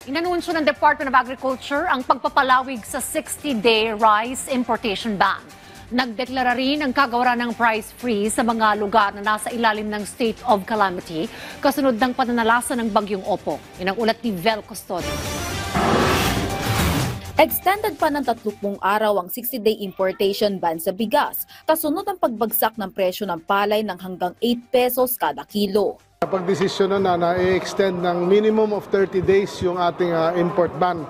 Inanunsyo ng Department of Agriculture ang pagpapalawig sa 60-day rice importation ban. Nagdeklara rin ang kagawaran ng price freeze sa mga lugar na nasa ilalim ng state of calamity kasunod ng pananalasa ng bagyong Opo. Yan ang ulat ni Vel Custodio. Extended pa ng 30 araw ang 60-day importation ban sa bigas, kasunod ang pagbagsak ng presyo ng palay ng hanggang 8 pesos kada kilo. Pagdesisyon na i-extend ng minimum of 30 days yung ating import ban,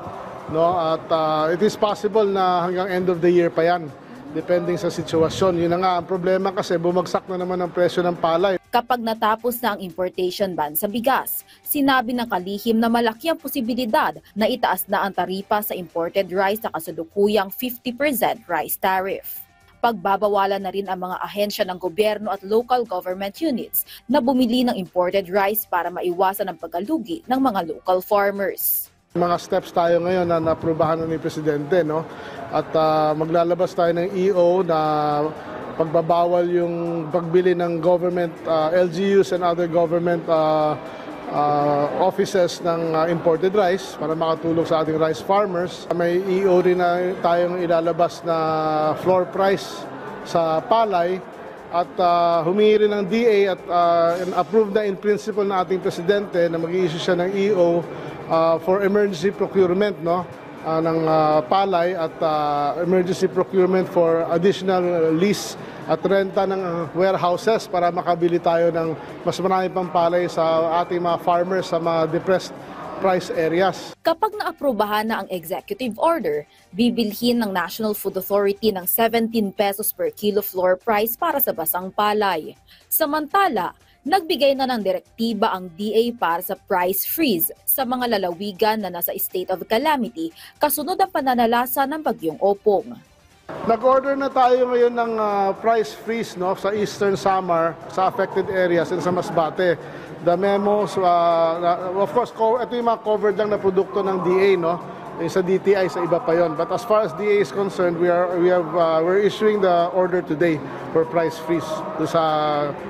no? At it is possible na hanggang end of the year pa yan, depending sa sitwasyon. Yun na nga ang problema kasi bumagsak na naman ang presyo ng palay. Kapag natapos na ang importation ban sa bigas, sinabi ng kalihim na malaki ang posibilidad na itaas na ang taripa sa imported rice sa kasalukuyang 50% rice tariff. Pagbabawalan na rin ang mga ahensya ng gobyerno at local government units na bumili ng imported rice para maiwasan ang pagkalugi ng mga local farmers. Mga steps tayo ngayon na naprubahan na ni Presidente, no? At maglalabas tayo ng EO na pagbabawal yung pagbili ng government LGUs and other government offices ng imported rice para makatulong sa ating rice farmers. May EO rin na tayong ilalabas na floor price sa palay at humingi rin ng DA at approved na in principle ng ating Presidente na mag-i-issue siya ng EO for emergency procurement, no? Ng palay at emergency procurement for additional lease at renta ng warehouses para makabili tayo ng mas marami pang palay sa ating mga farmers sa mga depressed price areas. Kapag naaprubahan na ang executive order, bibilhin ng National Food Authority ng 17 pesos per kilo floor price para sa basang palay. Samantala, nagbigay na ng direktiba ang DA para sa price freeze sa mga lalawigan na nasa state of calamity kasunod ang pananalasa ng bagyong Opong. Nag-order na tayo ngayon ng price freeze, no, sa Eastern Samar, sa affected areas and sa Masbate. The memos, of course, ito yung mga covered lang na produkto ng DA, no? Yung sa DTI, sa iba pa yon. But as far as DA is concerned, we're issuing the order today for price freeze,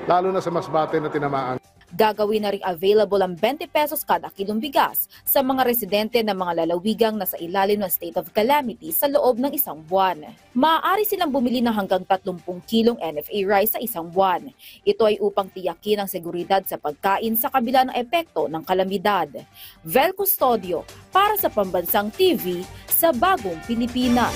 lalo na sa Masbate na tinamaan. Gagawin na rin available ang 20 pesos kada kilong bigas sa mga residente ng mga lalawigang nasa ilalim ng state of calamity sa loob ng isang buwan. Maaari silang bumili ng hanggang 30 kilong NFA rice sa isang buwan. Ito ay upang tiyakin ang seguridad sa pagkain sa kabila ng epekto ng kalamidad. Vel Custodio para sa Pambansang TV sa Bagong Pilipinas.